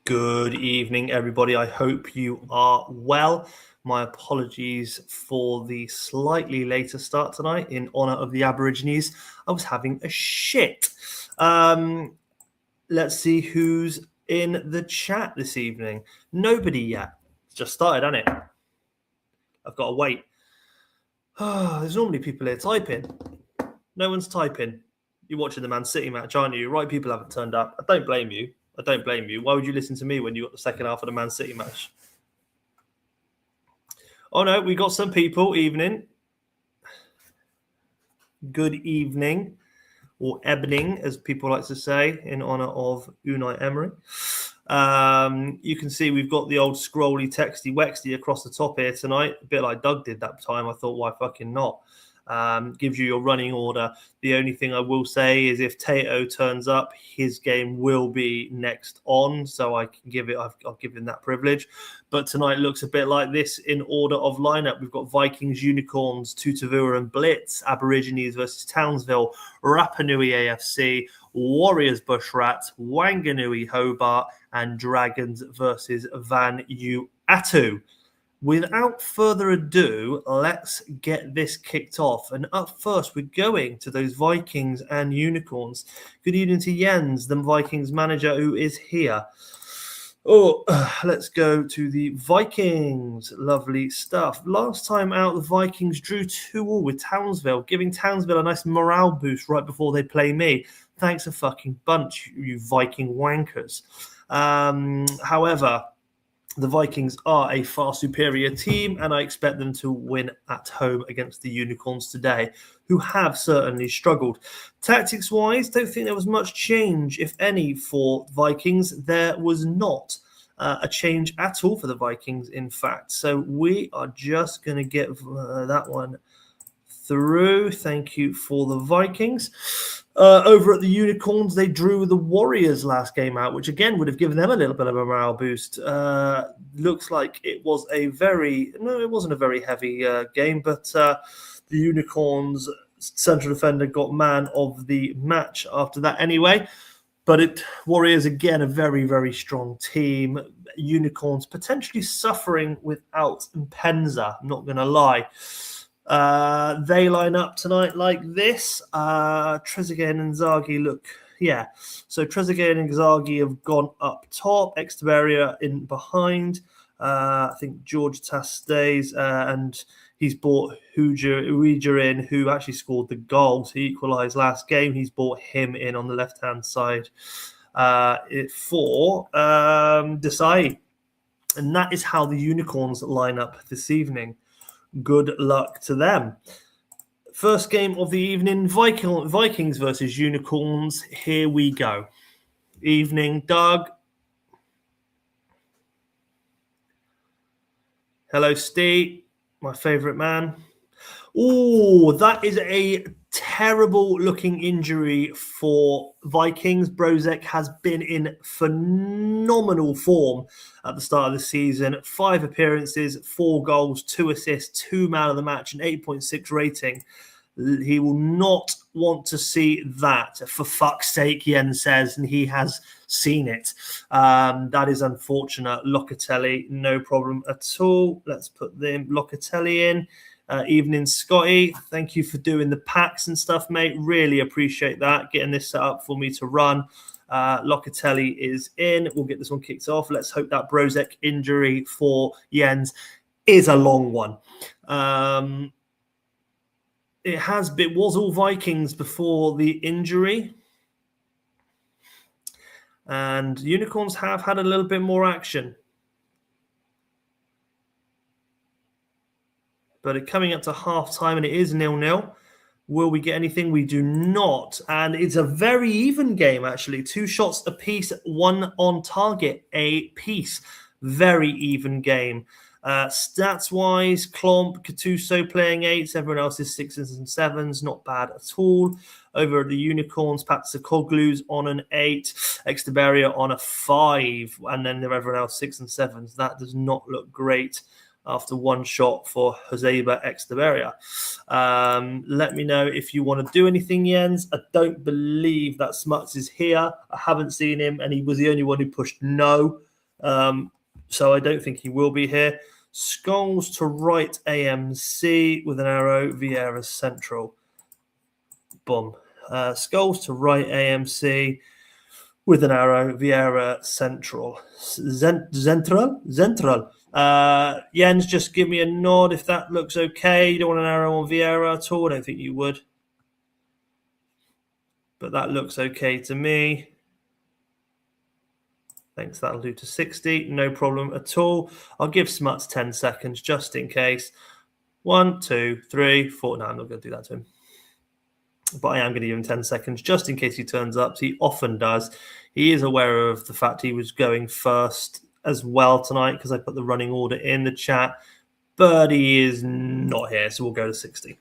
Good evening, everybody. I hope you are well. My apologies for the slightly later start tonight. In honor of the Aborigines, I was having a shit. Let's see who's in the chat this evening. Nobody yet. It's just started, hasn't it? I've got to wait. There's normally people here typing. No one's typing. You're watching the Man City match, aren't you? Right, people haven't turned up. I don't blame you. Why would you listen to me when you got the second half of the Man City match? Oh, no, we got some people. Evening. Good evening, or evening, as people like to say, in honour of Unai Emery. You can see we've got the old scrolly, texty, wexty across the top here tonight. A bit like Doug did that time. I thought, why fucking not? Gives you your running order. The only thing I will say is if Tato turns up, his game will be next on, so I can give it. I'll give him that privilege. But tonight looks a bit like this in order of lineup. We've got Vikings, Unicorns, Tutavua and Blitz, Aborigines versus Townsville, Rapa Nui AFC, Warriors Bushrat, Wanganui Hobart, and Dragons versus Vanuatu. Without further ado, let's get this kicked off. And up first, we're going to those Vikings and Unicorns. Good evening to Jens, the Vikings manager, who is here. Let's go to the Vikings. Lovely stuff. Last time out, the Vikings drew 2-2 with Townsville, giving Townsville a nice morale boost right before they play me. Thanks a fucking bunch, you Viking wankers. However, the Vikings are a far superior team, and I expect them to win at home against the Unicorns today, who have certainly struggled. Tactics-wise, don't think there was much change, if any, for Vikings. There was not a change at all for the Vikings, in fact. So we are just going to get that one through. Thank you for the Vikings. Over at the Unicorns, they drew the Warriors last game out, which again would have given them a little bit of a morale boost. Looks like it was it wasn't a very heavy game, but the Unicorns central defender got man of the match after that anyway. But Warriors, again, a very, very strong team. Unicorns potentially suffering without Mpenza, I'm not going to lie. They line up tonight like this. Trezeguet and Inzaghi look, So Trezeguet and Inzaghi have gone up top. Exteberia in behind. I think George Tass stays, and he's brought Uija in, who actually scored the goal to equalise last game. He's brought him in on the left-hand side for Desai. And that is how the Unicorns line up this evening. Good luck to them. First game of the evening, Vikings versus Unicorns. Here we go. Evening, Doug. Hello, Steve, my favourite man. Oh, that is a terrible looking injury for Vikings. Brozek has been in phenomenal form at the start of the season. 5 appearances, 4 goals, 2 assists, 2 man of the match, an 8.6 rating. He will not want to see that, for fuck's sake, Jens says, and he has seen it. That is unfortunate. Locatelli, no problem at all. Let's put the Locatelli in. Evening, Scotty. Thank you for doing the packs and stuff, mate. Really appreciate that. Getting this set up for me to run. Locatelli is in. We'll get this one kicked off. Let's hope that Brozek injury for Jens is a long one. It was all Vikings before the injury. And Unicorns have had a little bit more action. But coming up to half-time, and it is 0-0. Will we get anything? We do not. And it's a very even game, actually. 2 shots apiece, 1 on target apiece. Very even game. Stats-wise, Klomp, Gattuso playing 8s. Everyone else is 6s and 7s. Not bad at all. Over at the Unicorns, Patsakoglu's on an 8. Exteberia on a 5. And then everyone else 6 and 7s. That does not look great after 1 shot for Joseba Exteberia. Let me know if you want to do anything, Jens. I don't believe that Smuts is here. I haven't seen him, and he was the only one who pushed no. So I don't think he will be here. Skulls to right AMC with an arrow, Vieira central. Boom. Skulls to right AMC with an arrow, Vieira central. Zentral. Jens, just give me a nod if that looks okay. You don't want an arrow on Vieira at all? I don't think you would. But that looks okay to me. Thanks, that'll do to 60. No problem at all. I'll give Smuts 10 seconds just in case. 1, 2, 3, 4. No, I'm not going to do that to him. But I am going to give him 10 seconds just in case he turns up. So he often does. He is aware of the fact he was going first as well tonight because I put the running order in the chat. But he is not here, so we'll go to 60.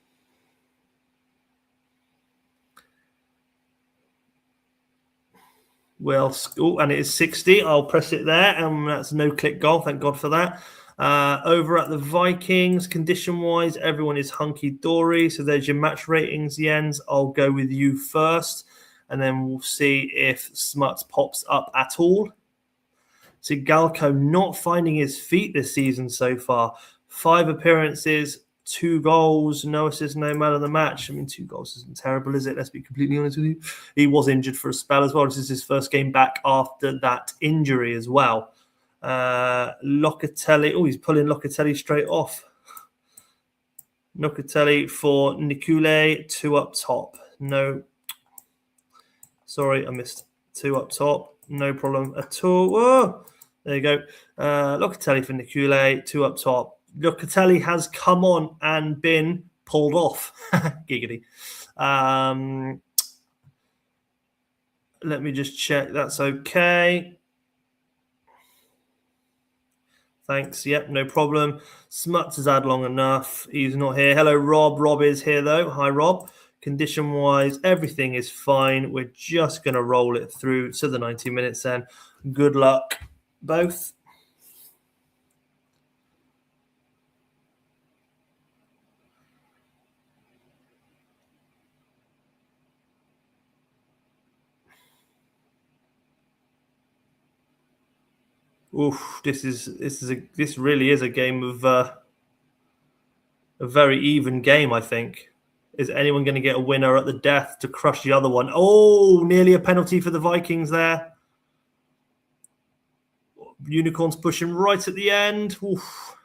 Well, and it is 60. I'll press it there, and that's no click goal. Thank God for that. Over at the Vikings, condition-wise, everyone is hunky-dory. So there's your match ratings, Jens. I'll go with you first, and then we'll see if Smuts pops up at all. So Galco not finding his feet this season so far. 5 appearances, 2 goals, no assists, no man of the match. I mean, 2 goals isn't terrible, is it? Let's be completely honest with you. He was injured for a spell as well. This is his first game back after that injury as well. Locatelli. Oh, he's pulling Locatelli straight off. Locatelli for Nicule, 2 up top. No. Sorry, I missed 2 up top. No problem at all. Whoa! There you go. Locatelli for Nicule, 2 up top. Locatelli has come on and been pulled off. Giggity. Let me just check. That's okay. Thanks. Yep, no problem. Smuts has had long enough. He's not here. Hello, Rob. Rob is here, though. Hi, Rob. Condition-wise, everything is fine. We're just going to roll it through to the 90 minutes then. Good luck, both. Oof, this really is a game of a very even game, I think. Is anyone going to get a winner at the death to crush the other one? Oh, nearly a penalty for the Vikings there. Unicorns pushing right at the end. Oof.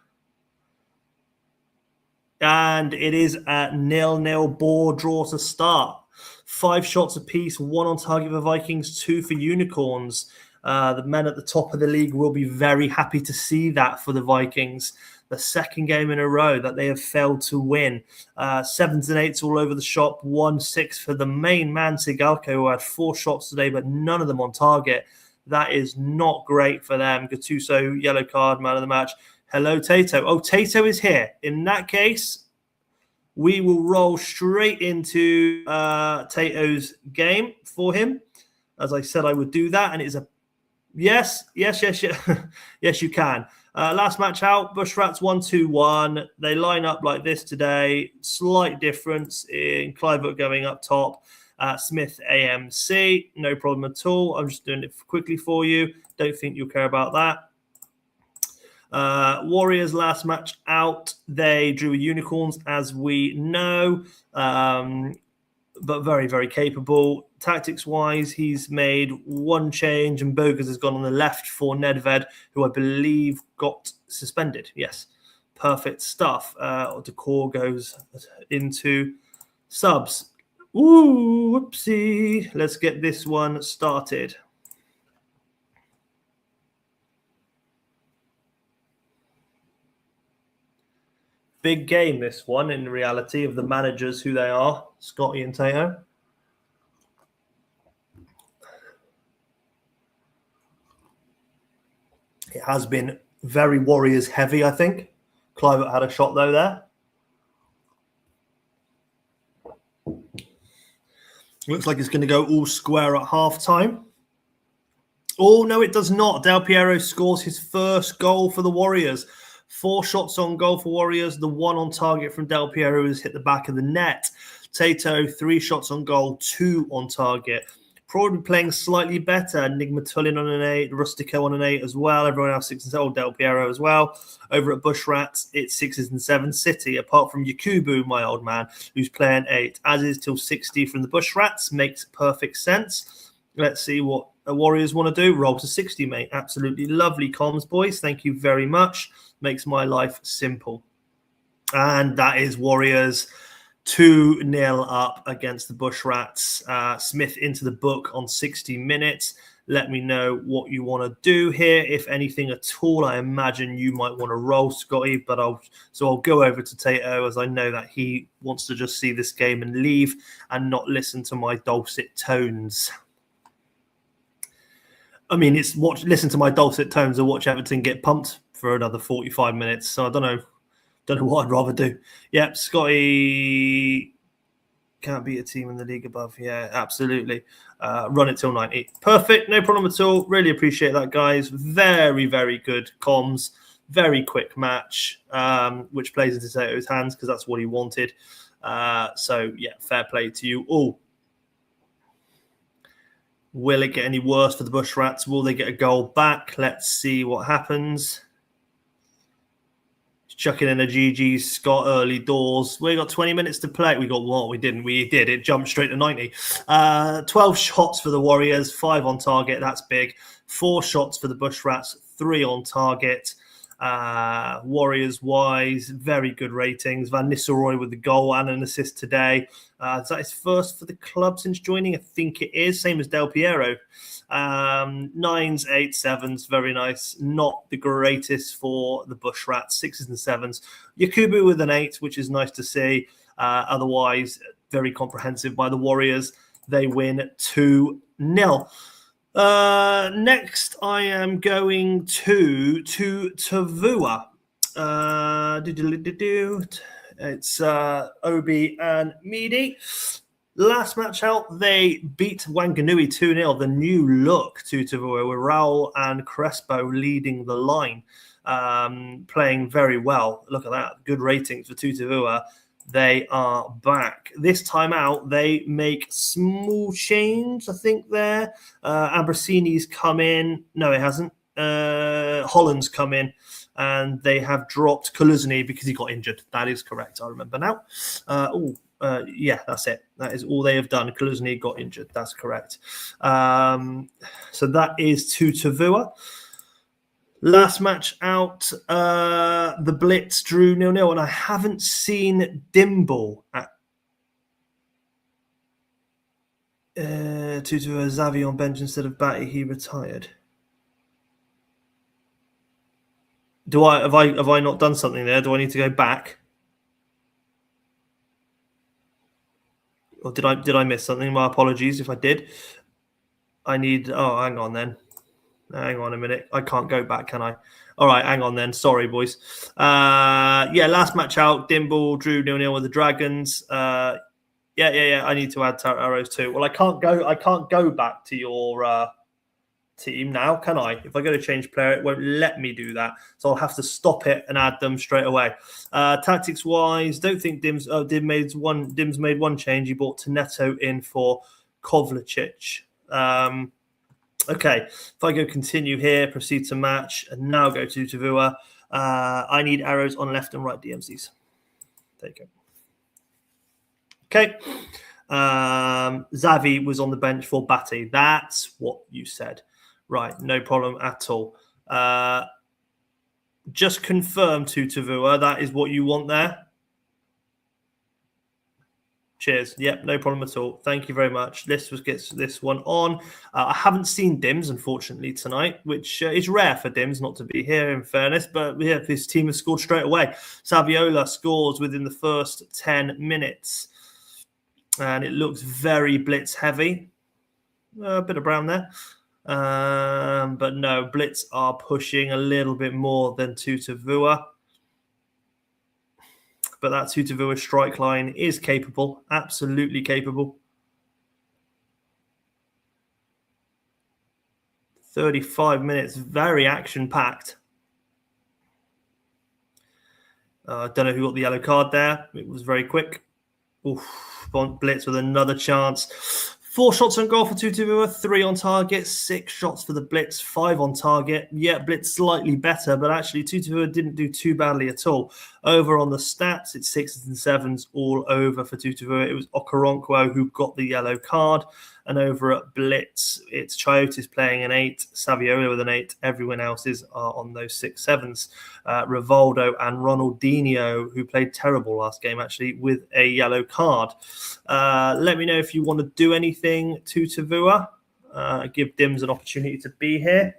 And it is a 0-0 ball draw to start. 5 shots apiece, 1 on target for Vikings, 2 for Unicorns. The men at the top of the league will be very happy to see that for the Vikings. The second game in a row that they have failed to win. 7s and 8s all over the shop. 1-6 for the main man, Sigalko, who had 4 shots today, but none of them on target. That is not great for them. Gattuso, yellow card, man of the match. Hello, Tato. Oh, Tato is here. In that case, we will roll straight into Tato's game for him. As I said, I would do that, and it is a yes. Yes, you can. Last match out, Bushrats 1-2-1. They line up like this today. Slight difference in Clive going up top. Smith AMC, no problem at all. I'm just doing it quickly for you. Don't think you'll care about that. Warriors last match out. They drew Unicorns, as we know, but very, very capable. Tactics-wise, he's made 1 change, and Bogas has gone on the left for Nedved, who I believe got suspended. Yes, perfect stuff. Decor goes into subs. Ooh, whoopsie. Let's get this one started. Big game, this one, in reality, of the managers, who they are, Scotty and Tato. It has been very Warriors heavy, I think. Clive had a shot, though, there. Looks like it's going to go all square at half-time. Oh, no, it does not. Del Piero scores his first goal for the Warriors. 4 shots on goal for Warriors. The 1 on target from Del Piero has hit the back of the net. Tato, 3 shots on goal, 2 on target. probably playing slightly better. Enigma Tullin on an 8, Rustico on an 8 as well. Everyone else 6 and 7. Del Piero as well. Over at Bush Rats, it's 6s and 7 City, apart from Yakubu, my old man, who's playing 8. As is till 60 from the Bush Rats. Makes perfect sense. Let's see what Warriors want to do. Roll to 60, mate. Absolutely lovely comms, boys. Thank you very much. Makes my life simple. And that is Warriors 2-0 up against the Bush Rats. Smith into the book on 60 minutes. Let me know what you want to do here, if anything at all. I imagine you might want to roll, Scotty, but I'll go over to Tato, as I know that he wants to just see this game and leave and not listen to my dulcet tones. I mean, listen to my dulcet tones and watch Everton get pumped for another 45 minutes. So I don't know what I'd rather do. Yep, Scotty can't beat a team in the league above. Yeah, absolutely. Run it till 90. Perfect. No problem at all. Really appreciate that, guys. Very, very good comms. Very quick match, which plays into Tato's hands because that's what he wanted. So, yeah, fair play to you all. Will it get any worse for the Bush Rats? Will they get a goal back? Let's see what happens. Chucking in a GG Scott early doors. We got 20 minutes to play. We got what? We didn't. We did. It jumped straight to 90. 12 shots for the Warriors, 5 on target. That's big. 4 shots for the Bush Rats, 3 on target. Warriors-wise, very good ratings. Van Nistelrooy with the goal and an assist today. Is that his first for the club since joining? I think it is. Same as Del Piero. 9s, 8s, 7s, very nice. Not the greatest for the Bush Rats, 6s and 7s. Yakubu with an 8, which is nice to see. Otherwise, very comprehensive by the Warriors. They win 2-0. Next, I am going to Tavua. It's Obi and Meady. Last match out, they beat Wanganui 2-0. The new look to Tavua with Raul and Crespo leading the line, playing very well. Look at that. Good ratings for Tavua. They are back. This time out, they make small change, I think, there. Ambrosini's come in. No, it hasn't. Holland's come in. And they have dropped Kaluzny because he got injured. That is correct. I remember now. Yeah, that's it. That is all they have done. Kaluzny got injured. That's correct. So that is to Tavua. Last match out, the Blitz drew 0-0, and I haven't seen Dimble at Tavua Xavi on bench instead of Batty. He retired. Have I not done something there? Do I need to go back? Or did I miss something? My apologies if I did. Hang on then. Hang on a minute. I can't go back, can I? All right, hang on then. Sorry, boys. Last match out. Dimble drew 0-0 with the Dragons. Yeah. I need to add arrows too. Well, I can't go back to your team now, can I? If I go to change player, it won't let me do that. So I'll have to stop it and add them straight away. Tactics wise, don't think Dim's made one change. He brought Taneto in for Kovacic. Okay, if I go continue here, proceed to match, and now go to Tavua. I need arrows on left and right DMCs. There you go. Okay. Xavi was on the bench for Batty. That's what you said. Right, no problem at all. Just confirm to Tavua, that is what you want there. Cheers. Yep, no problem at all. Thank you very much. Gets this one on. I haven't seen Dims, unfortunately, tonight, which is rare for Dims not to be here, in fairness. But yeah, his team has scored straight away. Saviola scores within the first 10 minutes. And it looks very blitz heavy. A bit of brown there. But no, Blitz are pushing a little bit more than Tavua. But that Tavua strike line is capable, absolutely capable. 35 minutes, very action-packed. I don't know who got the yellow card there. It was very quick. Oof, Blitz with another chance. 4 shots on goal for Tutu, 3 on target, 6 shots for the Blitz, 5 on target. Yeah, Blitz slightly better, but actually Tutu didn't do too badly at all. Over on the stats, it's 6s and 7s all over for Tutu. It was Okoronkwo who got the yellow card. And over at Blitz, it's Chiotis playing an 8, Saviola with an 8. Everyone else are on those 6-7s. Rivaldo and Ronaldinho, who played terrible last game, actually, with a yellow card. Let me know if you want to do anything to Tavua. Give Dims an opportunity to be here.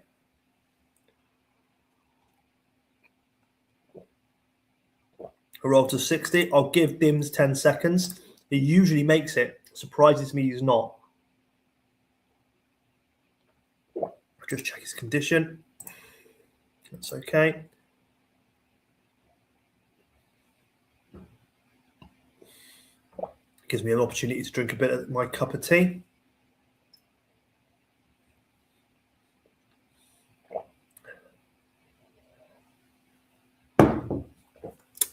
A roll to 60. I'll give Dims 10 seconds. He usually makes it. Surprises me he's not. Just check his condition. That's okay. Gives me an opportunity to drink a bit of my cup of tea.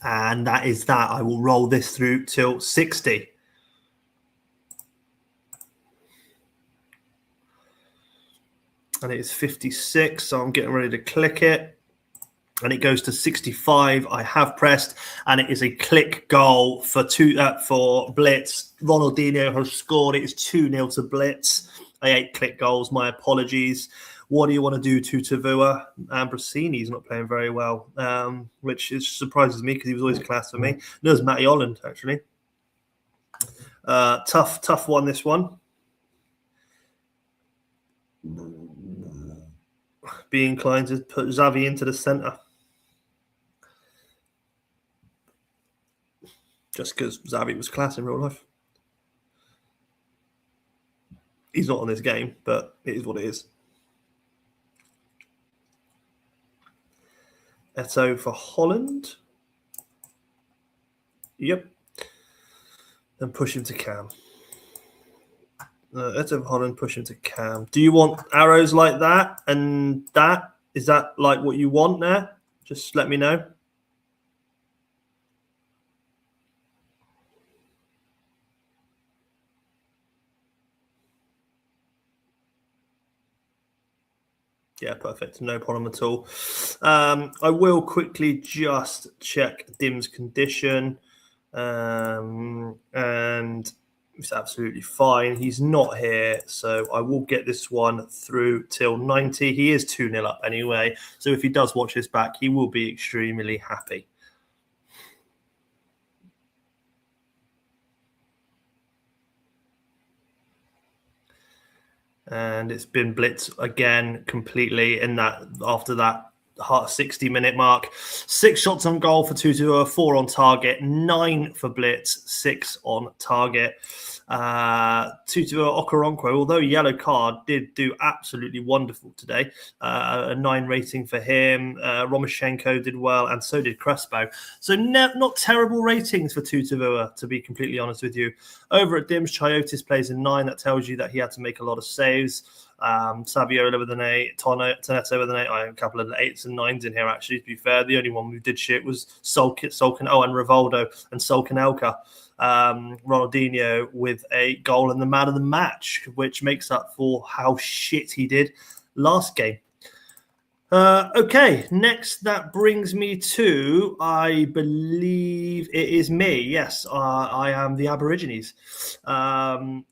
And that is that. I will roll this through till 60. And it is 56, so I'm getting ready to click it. And it goes to 65. I have pressed, and it is a click goal for Blitz. Ronaldinho has scored. It is 2-0 to Blitz. I ate click goals. My apologies. What do you want to do to Tavua? Ambrosini's not playing very well, which surprises me because he was always class for me. No, it's Matty Holland, actually. Tough one, this one. Be inclined to put Xavi into the centre. Just because Xavi was class in real life. He's not on this game, but it is what it is. Eto for Holland. Yep. And push him to Cam. Eto for Holland, push him to Cam. Do you want arrows like that and that? Is that like what you want there? Just let me know. Yeah, perfect. No problem at all. I will quickly just check Dim's condition. And it's absolutely fine. He's not here, so I will get this one through till 90. He is 2-0 up anyway, so if he does watch this back, he will be extremely happy. And it's been Blitz again completely in that after that 60-minute mark. 6 shots on goal for Tutu, 4 on target, 9 for Blitz, 6 on target. Tutu Okoronkwo, although yellow card, did do absolutely wonderful today. A 9 rating for him. Romoshenko did well, and so did Crespo. So not terrible ratings for Tutu, to be completely honest with you. Over at Dims, Chiotis plays a 9. That tells you that he had to make a lot of saves. Saviola with an 8, Tonetto with an 8. I have a couple of 8s and 9s in here, actually, to be fair. The only one who did shit was Solkin, and Rivaldo and Solkanelka. Ronaldinho with a goal and the man of the match, which makes up for how shit he did last game. Okay, next that brings me to, I believe it is me. Yes, I am the Aborigines. I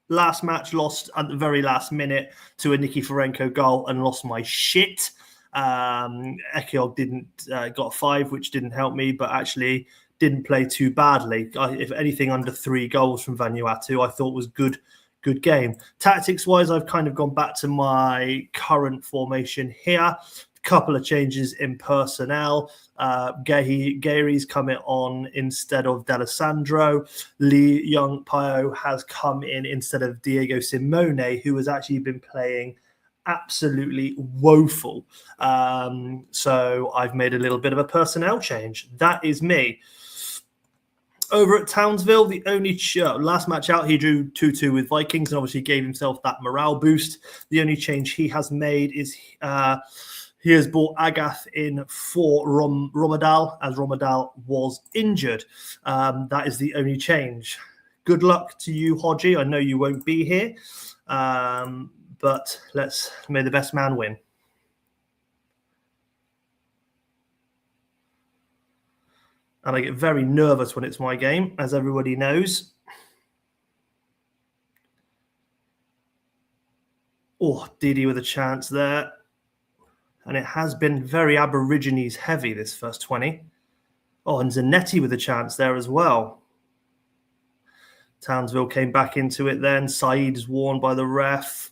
last match lost at the very last minute to a Nikiforenko goal and lost my shit. Ekiog didn't got 5, which didn't help me, but actually didn't play too badly. If anything, under 3 goals from Vanuatu, I thought was good game. Tactics-wise, I've kind of gone back to my current formation here. Couple of changes in personnel. Gary's coming on instead of D'Alessandro. Lee Young Pio has come in instead of Diego Simone, who has actually been playing absolutely woeful. So I've made a little bit of a personnel change. That is me. Over at Townsville, the only last match out, he drew 2-2 with Vikings and obviously gave himself that morale boost. The only change he has made is he has brought Agath in for Romadal, as Romadal was injured. That is the only change. Good luck to you, Hodgie. I know you won't be here, but may the best man win. And I get very nervous when it's my game, as everybody knows. Oh, Didi with a chance there. And it has been very Aborigines heavy, this first 20. Oh, and Zanetti with a chance there as well. Townsville came back into it then. Saeed's warned by the ref.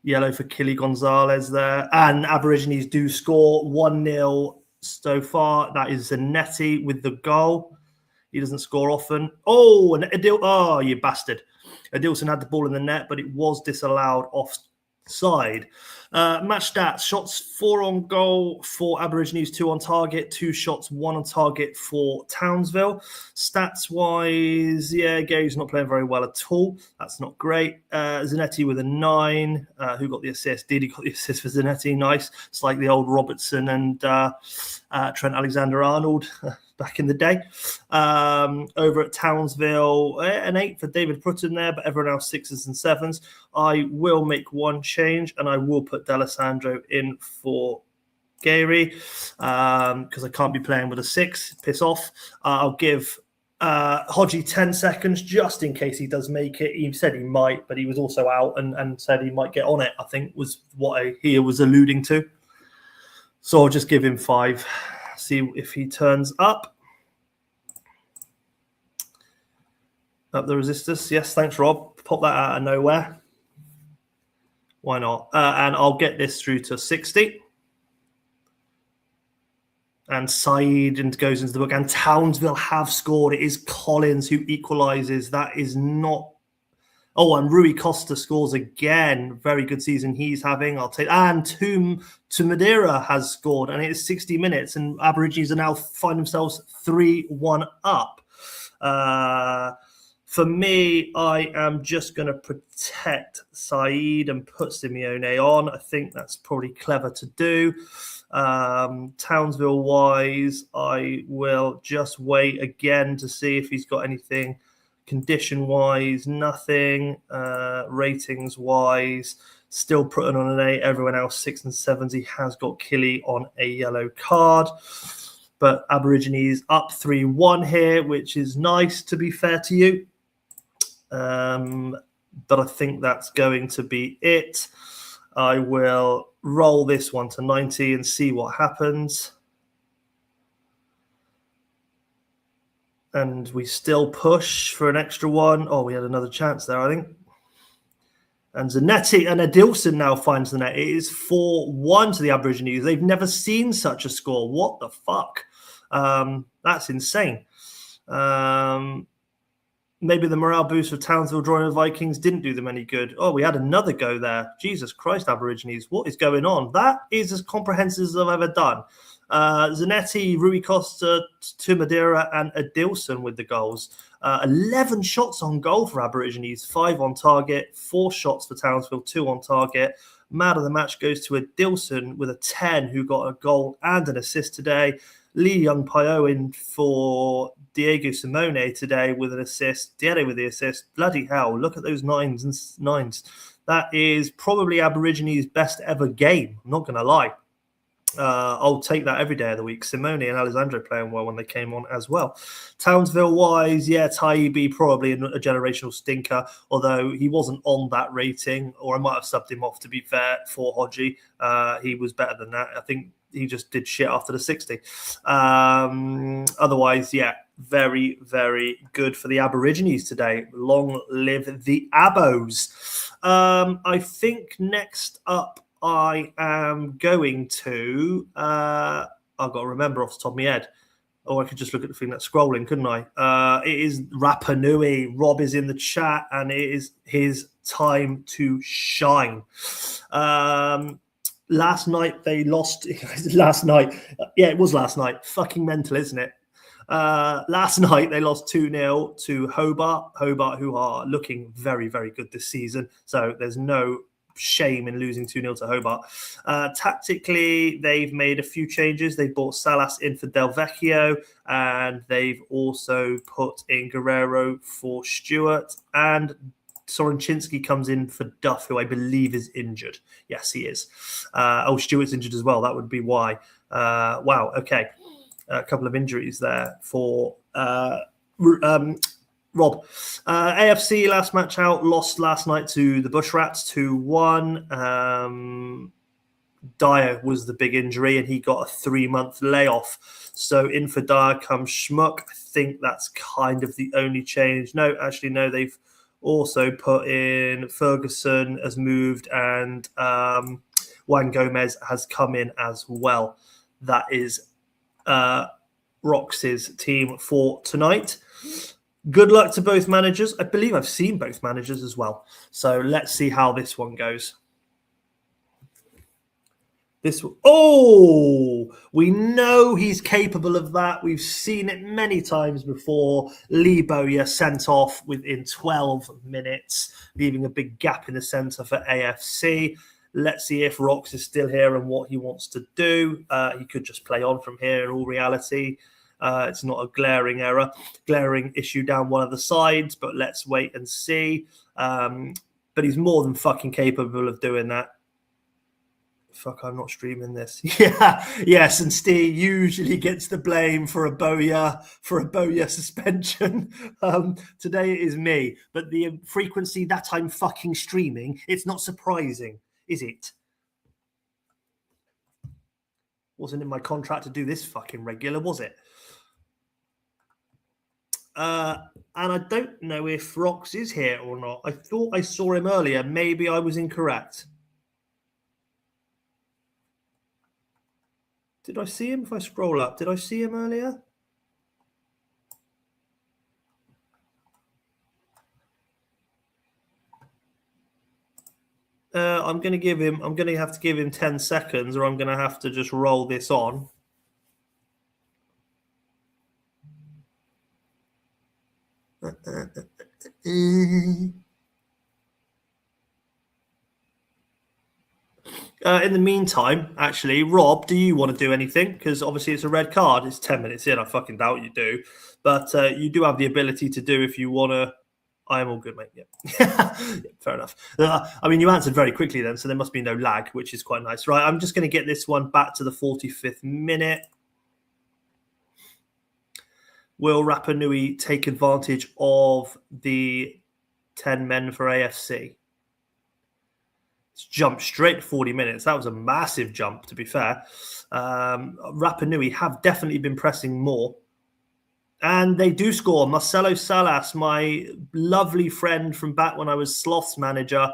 Yellow for Killy Gonzalez there. And Aborigines do score 1-0 so far. That is Zanetti with the goal. He doesn't score often. Oh, and oh, you bastard. Adilson had the ball in the net, but it was disallowed offside. Match stats: shots 4 on goal for Aborigines, 2 on target, 2 shots, 1 on target for Townsville. Stats wise, yeah, Gary's not playing very well at all. That's not great. Zanetti with a 9. Who got the assist? Didi got the assist for Zanetti. Nice. It's like the old Robertson and Trent Alexander-Arnold back in the day. Over at Townsville, an 8 for David Prutton there, but everyone else 6s and 7s. I will make one change, and I will put D'Alessandro in for Gary because I can't be playing with a 6. Piss off. I'll give Hodgie 10 seconds just in case he does make it. He said he might, but he was also out and said he might get on it, I think was what he was alluding to. So I'll just give him 5. See if he turns up. Up the resistors. Yes, thanks, Rob. Pop that out of nowhere. Why not? And I'll get this through to 60. And Saeed goes into the book. And Townsville have scored. It is Collins who equalises. That is not... Oh, and Rui Costa scores again. Very good season he's having. I'll take... And to Madeira has scored. And it is 60 minutes. And Aborigines are now find themselves 3-1 up. For me, I am just going to protect Saeed and put Simeone on. I think that's probably clever to do. Townsville-wise, I will just wait again to see if he's got anything condition-wise. Nothing. Ratings-wise, still putting on an 8. Everyone else 6 and 7s. He has got Killy on a yellow card. But Aborigines up 3-1 here, which is nice, to be fair to you. But I think that's going to be it. I will roll this one to 90 and see what happens. And we still push for an extra one. Oh, we had another chance there, I think. And Zanetti and Adilson now finds the net. It is 4-1 to the Aborigines. They've never seen such a score. What the fuck? That's insane. Maybe the morale boost of Townsville drawing the Vikings didn't do them any good. Oh, we had another go there. Jesus Christ, Aborigines. What is going on? That is as comprehensive as I've ever done. Zanetti, Rui Costa, to Madeira, and Adilson with the goals. 11 shots on goal for Aborigines, 5 on target, 4 shots for Townsville, 2 on target. Man of the match goes to Adilson with a 10, who got a goal and an assist today. Lee Young-Pyo in for Diego Simone today with an assist. Diego with the assist. Bloody hell, look at those 9s and 9s. That is probably Aborigines' best ever game. I'm not going to lie. I'll take that every day of the week. Simone and Alessandro playing well when they came on as well. Townsville-wise, yeah, Taibbi probably a generational stinker, although he wasn't on that rating, or I might have subbed him off, to be fair, for Hodgie. He was better than that. I think he just did shit after the 60. Otherwise, yeah, very, very good for the Aborigines today. Long live the Abos. I think next up, I am going to... I've got to remember off the top of my head. Or I could just look at the thing that's scrolling, couldn't I? It is Rapa Nui. Rob is in the chat, and it is his time to shine. Last night they lost. Last night. Yeah, it was last night. Fucking mental, isn't it? Last night they lost 2-0 to Hobart. Hobart, who are looking very, very good this season. So there's no shame in losing 2-0 to Hobart. Tactically, they've made a few changes. They brought Salas in for Del Vecchio, and they've also put in Guerrero for Stewart, and Sorenchinsky comes in for Duff, who I believe is injured. Yes, he is. Stewart's injured as well. That would be why. Wow, okay. A couple of injuries there for Rob. AFC last match out, lost last night to the Bushrats 2-1. Dyer was the big injury, and he got a 3-month layoff. So in for Dyer comes Schmuck. I think that's kind of the only change. No, they've also put in Ferguson has moved, and Juan Gomez has come in as well. That is Rox's team for tonight. Good luck to both managers. I believe I've seen both managers as well. So let's see how this one goes. We know he's capable of that. We've seen it many times before. Lee Bowyer sent off within 12 minutes, leaving a big gap in the centre for AFC. Let's see if Rox is still here and what he wants to do. He could just play on from here in all reality. It's not a glaring issue down one of the sides, but let's wait and see. But he's more than fucking capable of doing that. Fuck, I'm not streaming this. Yes, and Steve usually gets the blame for a Bowyer suspension. Today it is me, but the frequency that I'm fucking streaming, it's not surprising, is it? Wasn't in my contract to do this fucking regular, was it? And I don't know if Rox is here or not. I thought I saw him earlier. Maybe I was incorrect. Did I see him? If I scroll up, did I see him earlier? I'm going to have to give him 10 seconds, or I'm going to have to just roll this on. In the meantime, actually, Rob, do you want to do anything? Because obviously it's a red card. It's 10 minutes in. I fucking doubt you do. But you do have the ability to do if you want to. I am all good, mate. Yeah, fair enough. I mean, you answered very quickly then, so there must be no lag, which is quite nice. Right, I'm just going to get this one back to the 45th minute. Will Rapa Nui take advantage of the 10 men for AFC? It's jumped straight to 40 minutes. That was a massive jump, to be fair. Rapa Nui have definitely been pressing more. And they do score. Marcelo Salas, my lovely friend from back when I was Sloth's manager,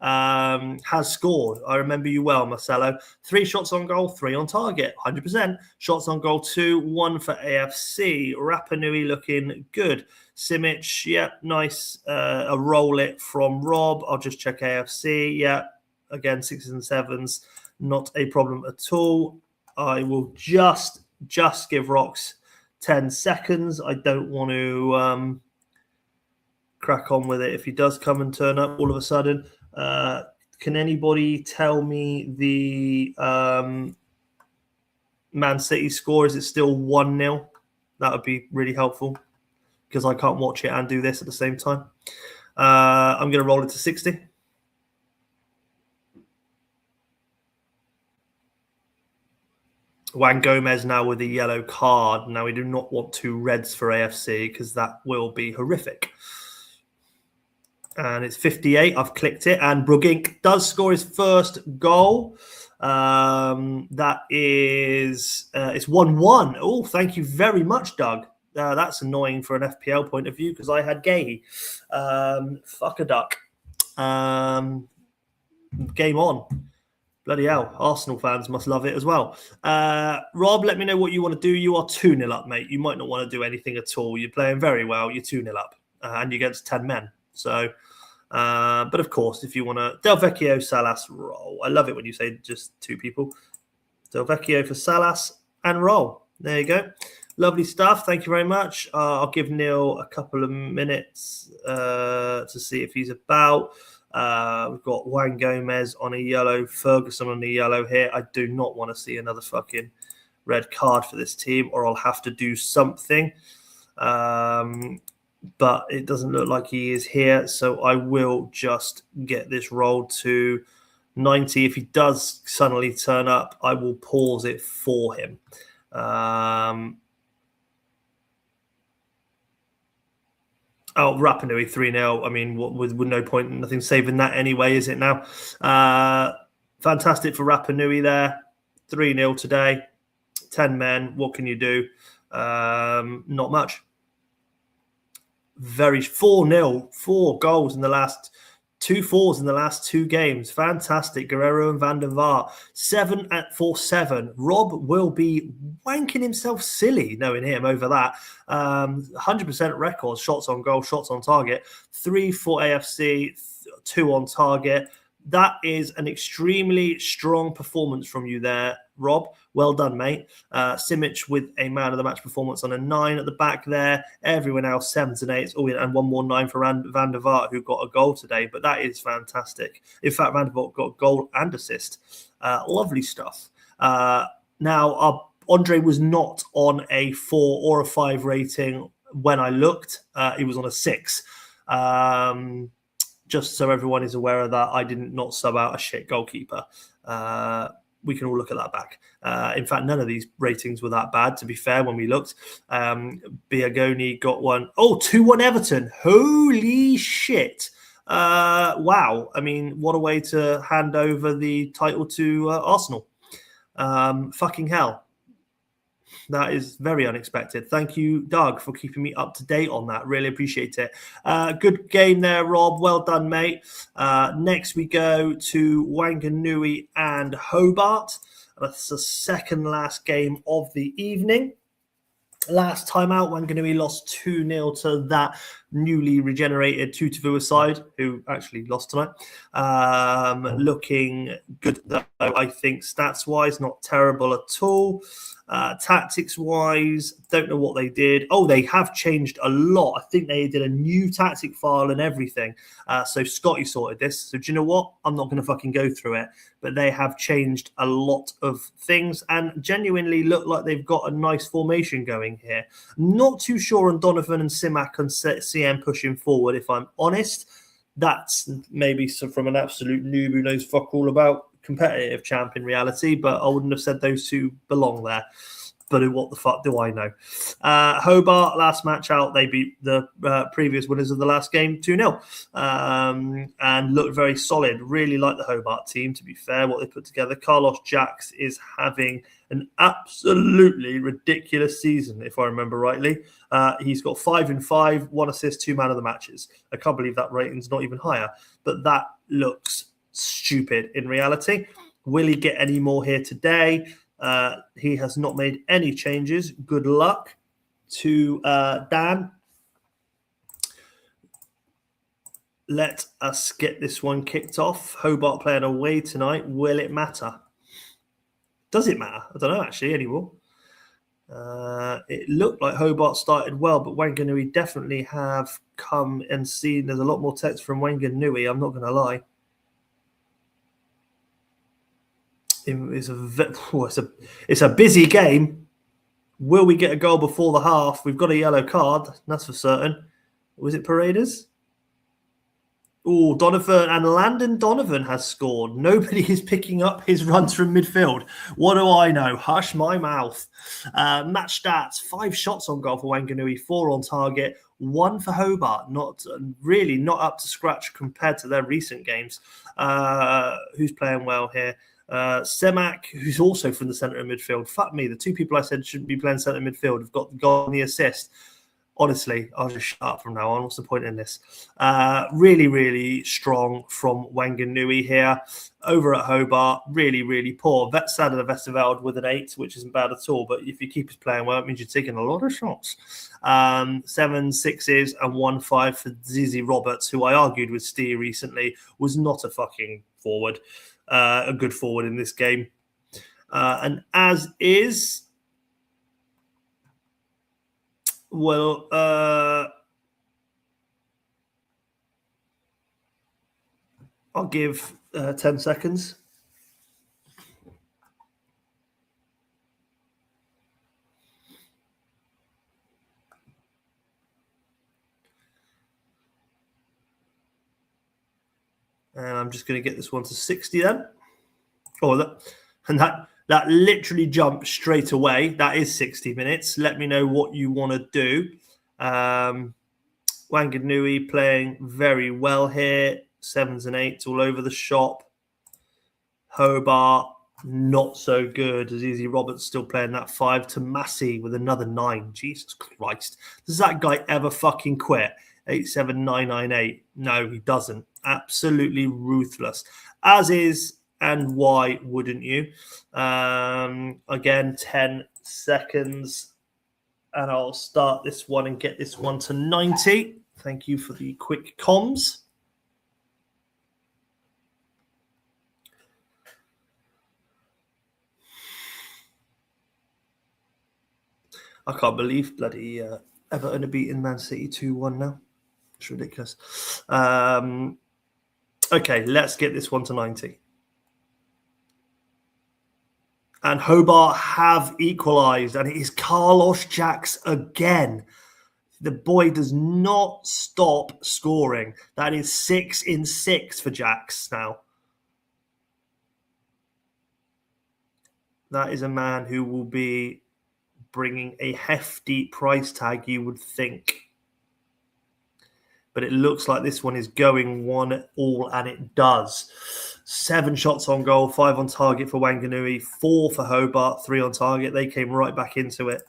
has scored. I remember you well, Marcelo. 3 shots on goal, 3 on target, 100%. Shots on goal, 2, 1 for AFC. Rapa Nui looking good. Simic, yeah, nice. A roll it from Rob. I'll just check AFC. Yeah, again, 6s and 7s. Not a problem at all. I will just give Rox 10 seconds. I don't want to crack on with it if he does come and turn up all of a sudden. Can anybody tell me the Man City score? Is it still 1-0? That would be really helpful because I can't watch it and do this at the same time. I'm going to roll it to 60. Juan Gomez now with a yellow card. Now we do not want 2 reds for AFC because that will be horrific. And it's 58. I've clicked it. And Brugink does score his first goal. That is, it's 1-1. Oh, thank you very much, Doug. That's annoying for an FPL point of view because I had Gay. Fuck a duck. Game on. Bloody hell. Arsenal fans must love it as well. Rob, let me know what you want to do. You are 2-0 up, mate. You might not want to do anything at all. You're playing very well. You're 2-0 up. And you're against 10 men. So, but of course, if you want to... Del Vecchio, Salas, roll. I love it when you say just 2 people. Del Vecchio for Salas and roll. There you go. Lovely stuff. Thank you very much. I'll give Neil a couple of minutes to see if he's about. We've got Juan Gomez on a yellow, Ferguson on a yellow here. I do not want to see another fucking red card for this team, or I'll have to do something. But it doesn't look like he is here, so I will just get this rolled to 90. If he does suddenly turn up, I will pause it for him. Rapa Nui 3-0. I mean, with no point, nothing saving that anyway, is it now? Fantastic for Rapa Nui there. 3-0 today. 10 men. What can you do? Not much. Very 4-0, 4 goals in the last 2-4s in the last 2 games. Fantastic. Guerrero and Van der Vaart. 7-4-7. Rob will be wanking himself silly knowing him over that. 100% records, shots on goal, shots on target. 3 for AFC, 2 on target. That is an extremely strong performance from you there, Rob. Well done, mate. Simic with a man of the match performance on a 9 at the back there. Everyone else 7s and 8s. Oh, and one more 9 for Van der Vaart, who got a goal today. But that is fantastic. In fact, Van der Vaart got goal and assist. Lovely stuff. Now, Andre was not on a 4 or a 5 rating when I looked. He was on a 6. Just so everyone is aware of that, I did not sub out a shit goalkeeper. We can all look at that back. In fact, none of these ratings were that bad, to be fair, when we looked. Biagoni got one. Oh, 2-1 Everton. Holy shit. Wow. I mean, what a way to hand over the title to Arsenal. Fucking hell. That is very unexpected. Thank you, Doug, for keeping me up to date on that. Really appreciate it. Good game there, Rob. Well done, mate. Next, we go to Wanganui and Hobart. That's the second last game of the evening. Last time out, Wanganui lost 2-0 to that newly regenerated Tutavua side, who actually lost tonight. Looking good, though, I think, stats-wise, not terrible at all. Tactics-wise, don't know what they did. Oh, they have changed a lot. I think they did a new tactic file and everything. So Scotty sorted this. So do you know what? I'm not going to fucking go through it. But they have changed a lot of things and genuinely look like they've got a nice formation going here. Not too sure on Donovan and Simak and CM pushing forward, if I'm honest. That's maybe from an absolute noob who knows fuck all about competitive champ in reality, but I wouldn't have said those two belong there. But what the fuck do I know? Hobart, last match out, they beat the previous winners of the last game 2-0 and looked very solid. Really like the Hobart team, to be fair, what they put together. Carlos Jacks is having an absolutely ridiculous season, if I remember rightly. He's got 5 and 5, 1 assist, 2 man of the matches. I can't believe that rating's not even higher, but that looks stupid in reality. Will he get any more here today? He has not made any changes. Good luck to Dan. Let us get this one kicked off. Hobart playing away tonight. Will it matter? Does it matter? I don't know actually anymore. It looked like Hobart started well, but Wanganui definitely have come and seen. There's a lot more text from Wanganui, I'm not going to lie. It's a busy game. Will we get a goal before the half? We've got a yellow card, that's for certain. Was it Paredes? Oh, Donovan and Landon Donovan has scored. Nobody is picking up his runs from midfield. What do I know? Hush my mouth. Match stats: 5 shots on goal for Wanganui, 4 on target, 1 for Hobart. Not up to scratch compared to their recent games. Who's playing well here? Semak, who's also from the centre of midfield. Fuck me, the 2 people I said shouldn't be playing centre midfield have got the assist. Honestly, I'll just shut up from now on. What's the point in this? Really, really strong from Wanganui here. Over at Hobart, really, really poor. Sad of the Vesterveld with an 8, which isn't bad at all. But if you keep us playing well, it means you're taking a lot of shots. 7 6s and 1 5 for Zizi Roberts, who I argued with Steve recently was not a fucking forward. A good forward in this game. And as is, I'll give 10 seconds. And I'm just going to get this one to 60 then. Oh, that literally jumped straight away. That is 60 minutes. Let me know what you want to do. Wanganui playing very well here. 7s and 8s all over the shop. Hobart, not so good. Azizi Roberts still playing that 5. Tomasi with another 9. Jesus Christ. Does that guy ever fucking quit? 87998. No, he doesn't. Absolutely ruthless. As is, and why wouldn't you? Again, 10 seconds. And I'll start this one and get this one to 90. Thank you for the quick comms. I can't believe bloody Everton are beating Man City 2-1 now. It's ridiculous. Okay, let's get this one to 90. And Hobart have equalised, and it is Carlos Jacks again. The boy does not stop scoring. That is 6 in 6 for Jacks now. That is a man who will be bringing a hefty price tag, you would think. But it looks like this one is going 1-1, and it does. 7 shots on goal, 5 on target for Wanganui, 4 for Hobart, 3 on target. They came right back into it.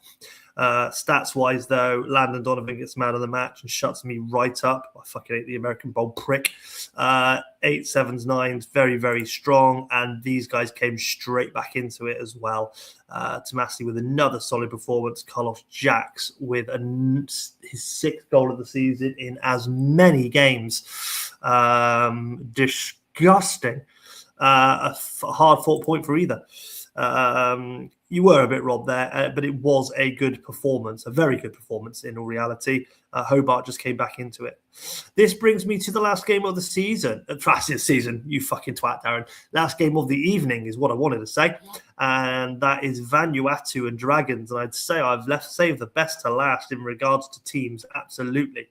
Stats-wise, though, Landon Donovan gets man of the match and shuts me right up. I fucking hate the American bold prick. 8, 7s, 9s, very, very strong. And these guys came straight back into it as well. Tomasi with another solid performance. Carlos Jacks with his 6th goal of the season in as many games. Disgusting. A hard-fought point for either. You were a bit robbed there, but it was a good performance, a very good performance in all reality. Hobart just came back into it. This brings me to the last game of the season. You fucking twat, Darren. Last game of the evening is what I wanted to say. And that is Vanuatu and Dragons. And I'd say I've saved the best to last in regards to teams. Absolutely.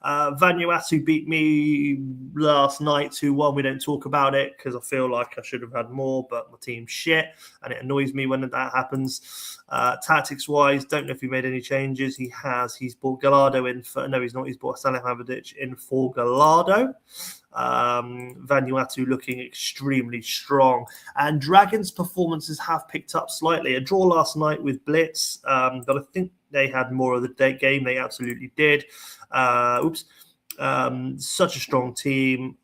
Vanuatu beat me last night 2-1. We don't talk about it because I feel like I should have had more, but my team's shit. And it annoys me when that happens. Tactics-wise, don't know if he made any changes. He has. He's brought Gallardo in. No, he's not. He's brought Salihamidzic in for Gallardo. Vanuatu looking extremely strong. And Dragons' performances have picked up slightly. A draw last night with Blitz, but I think they had more of the game. They absolutely did. Such a strong team.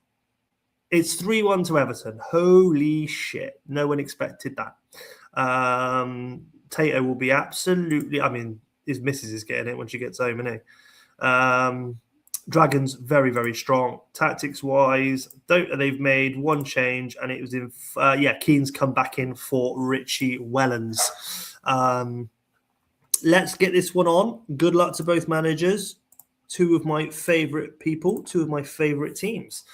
It's 3-1 to Everton. Holy shit. No one expected that. Tato will be absolutely... I mean, his missus is getting it when she gets home, isn't he? Dragons, very, very strong. Tactics-wise, they've made one change, and it was in... Keane's come back in for Richie Wellens. Let's get this one on. Good luck to both managers. 2 of my favourite people, 2 of my favourite teams.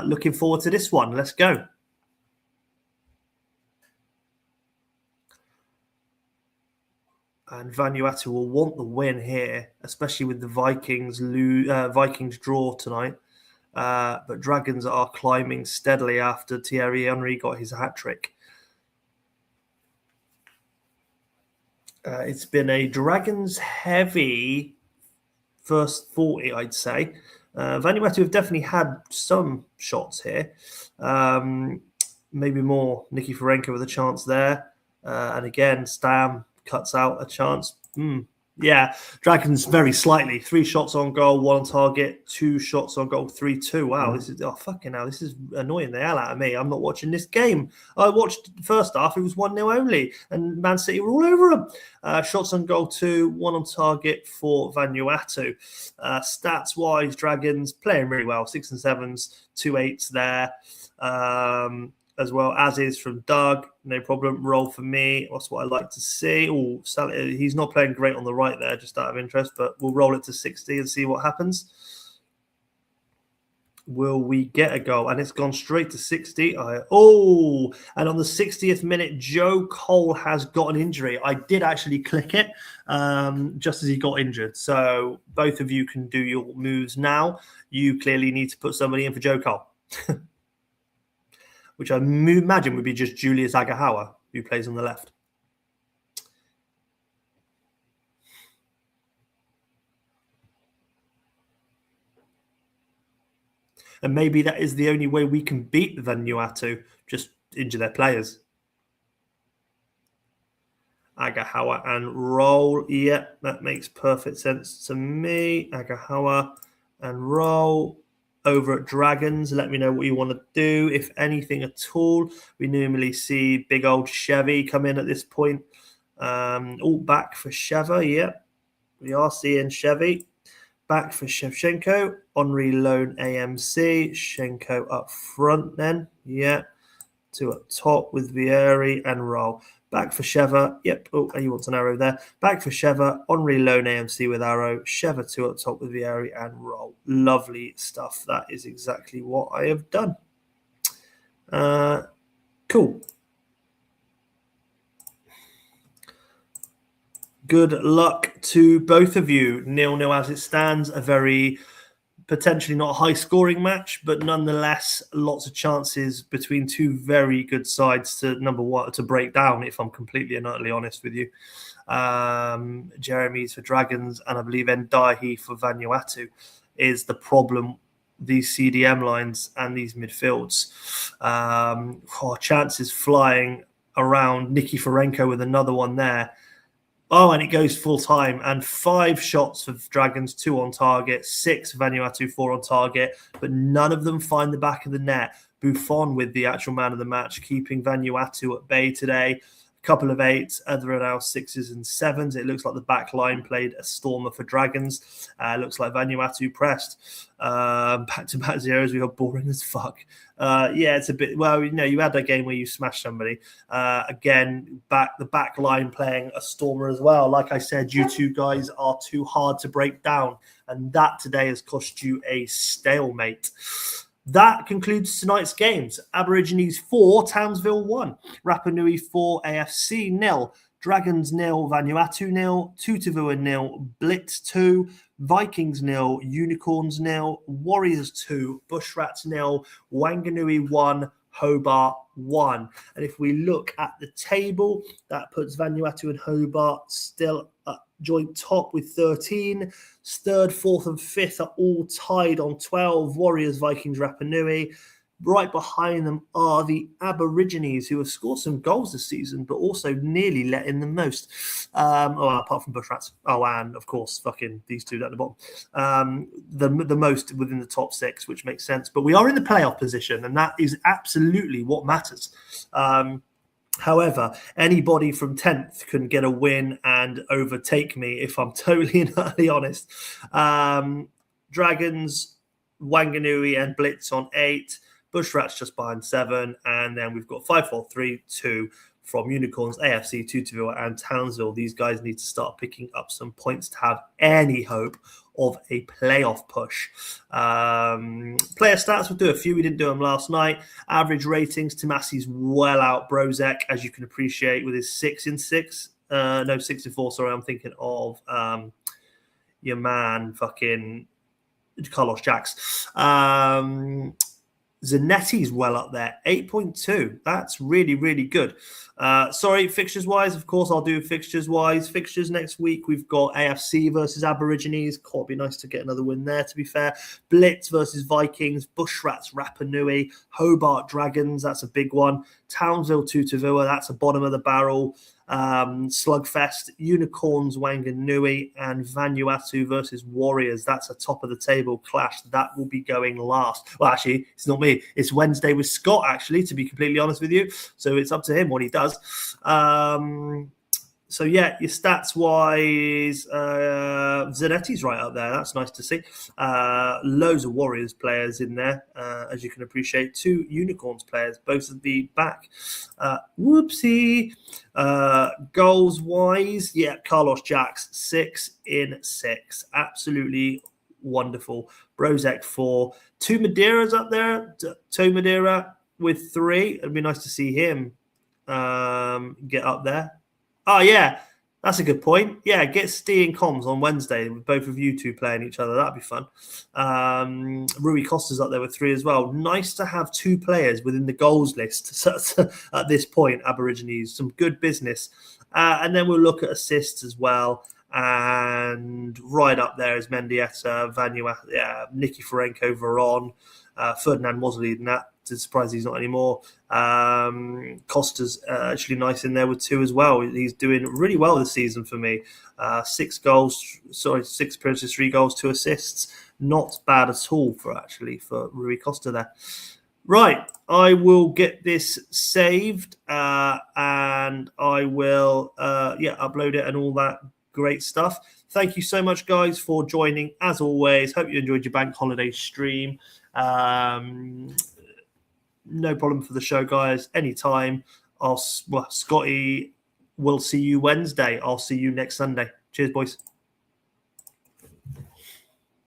Looking forward to this one. Let's go. And Vanuatu will want the win here, especially with the Vikings draw tonight. But Dragons are climbing steadily after Thierry Henry got his hat-trick. It's been a Dragons-heavy first 40, I'd say. Vanuatu have definitely had some shots here. Maybe more. Nicky Ferenka with a chance there. And again, Stam cuts out a chance. Yeah, Dragons very slightly. 3 shots on goal, 1 on target, 2 shots on goal, 3-2. Wow, this is fucking hell. This is annoying the hell out of me. I'm not watching this game. I watched the first half. It was 1-0 only, and Man City were all over them. Shots on goal 2, 1 on target for Vanuatu. Stats wise, Dragons playing really well. 6 and 7s, 2 8s there. As well as is from Doug. No problem. Roll for me. That's what I like to see. Oh, he's not playing great on the right there, just out of interest, but we'll roll it to 60 and see what happens. Will we get a goal? And it's gone straight to 60. And on the 60th minute, Joe Cole has got an injury. I did actually click it just as he got injured. So both of you can do your moves now. You clearly need to put somebody in for Joe Cole, which I imagine would be just Julius Agahawa, who plays on the left. And maybe that is the only way we can beat Vanuatu, just injure their players. Agahawa and roll. Yeah, that makes perfect sense to me. Agahawa and roll. Over at Dragons, let me know what you want to do, if anything at all. We normally see big old Chevy come in at this point. All back for Sheva, yeah. We are seeing Chevy. Back for Shevchenko. Henri loan AMC. Shenko up front then. Yeah. 2 up top with Vieri and roll. Back for Sheva. Yep. Oh, he wants an arrow there. Back for Sheva. Henri loan AMC with arrow. Sheva 2 up top with Vieri and roll. Lovely stuff. That is exactly what I have done. Cool. Good luck to both of you. 0-0 as it stands. A very potentially not a high-scoring match, but nonetheless, lots of chances between two very good sides to break down, if I'm completely and utterly honest with you. Jeremy's for Dragons, and I believe Ndahi for Vanuatu is the problem. These CDM lines and these midfields. Chances flying around. Nicky Ferenko with another one there. Oh, and it goes full time. And 5 shots for Dragons, 2 on target, 6 Vanuatu, 4 on target, but none of them find the back of the net. Buffon with the actual man of the match, keeping Vanuatu at bay today. A couple of 8s, other are now 6s and 7s. It looks like the back line played a stormer for Dragons. Looks like Vanuatu pressed. Back-to-back zeros, we got boring as fuck. Yeah, it's a bit, well, you had that game where you smashed somebody. Again, the back line playing a stormer as well. Like I said, you two guys are too hard to break down, and that today has cost you a stalemate. That concludes tonight's games. Aborigines 4, Townsville 1. Rapa Nui 4, AFC 0. Dragons 0, Vanuatu 0. Tutavua 0, Blitz 2. Vikings 0, Unicorns 0. Warriors 2, Bushrats 0. Wanganui 1, Hobart 1. And if we look at the table, that puts Vanuatu and Hobart still at joint top with 13. 3rd, 4th, and 5th are all tied on 12. Warriors, Vikings, Rapa Nui. Right behind them are the Aborigines, who have scored some goals this season, but also nearly let in the most. Apart from Bushrats. Oh, and of course, fucking these two at the bottom. The most within the top 6, which makes sense. But we are in the playoff position, and that is absolutely what matters. However, anybody from 10th can get a win and overtake me, if I'm totally and utterly honest. Dragons, Wanganui, and Blitz on 8. Bushrats just behind 7. And then we've got 5, 4, 3, 2 from Unicorns, AFC, Tutavua, and Townsville. These guys need to start picking up some points to have any hope of a playoff push. Player stats, we'll do a few. We didn't do them last night. Average ratings, Tomasi's well out Brozek, as you can appreciate, with his 6 in 6. 6 in 4, sorry. I'm thinking of your man, fucking Carlos Jacks. Zanetti's well up there, 8.2. That's really, really good. Sorry, fixtures-wise, of course, I'll do fixtures-wise. Fixtures next week, we've got AFC versus Aborigines. It'd be nice to get another win there, to be fair. Blitz versus Vikings. Bushrats, Rapa Nui. Hobart Dragons, that's a big one. Townsville, Tutavua, that's a bottom of the barrel. Slugfest, Unicorns, Wanganui, and Vanuatu versus Warriors. That's a top of the table clash. That will be going last. Well, actually, it's not me. It's Wednesday with Scott, actually, to be completely honest with you. So it's up to him what he does. So, yeah, your stats-wise, Zanetti's right up there. That's nice to see. Loads of Warriors players in there, as you can appreciate. 2 Unicorns players, both of the back. Whoopsie. Goals-wise, yeah, Carlos Jacks, 6 in 6. Absolutely wonderful. Brozek 4. 2 Madeiras up there. Toe Madeira with 3. It'd be nice to see him get up there. Oh, yeah. That's a good point. Yeah, get Stee and Comms on Wednesday with both of you two playing each other. That'd be fun. Rui Costa's up there with 3 as well. Nice to have 2 players within the goals list at this point, Aborigines. Some good business. And then we'll look at assists as well. And right up there is Mendieta, Vanuatu, Nicky Ferenko, Veron. Ferdinand was leading that. It's surprised he's not anymore. Costa's actually nice in there with 2 as well. He's doing really well this season for me. 6 appearances, 3 goals, 2 assists. Not bad at all for Rui Costa there. Right, I will get this saved and I will upload it and all that great stuff. Thank you so much, guys, for joining. As always, hope you enjoyed your bank holiday stream. No problem for the show, guys. Anytime. Scotty will see you Wednesday. I'll see you next Sunday. Cheers, boys.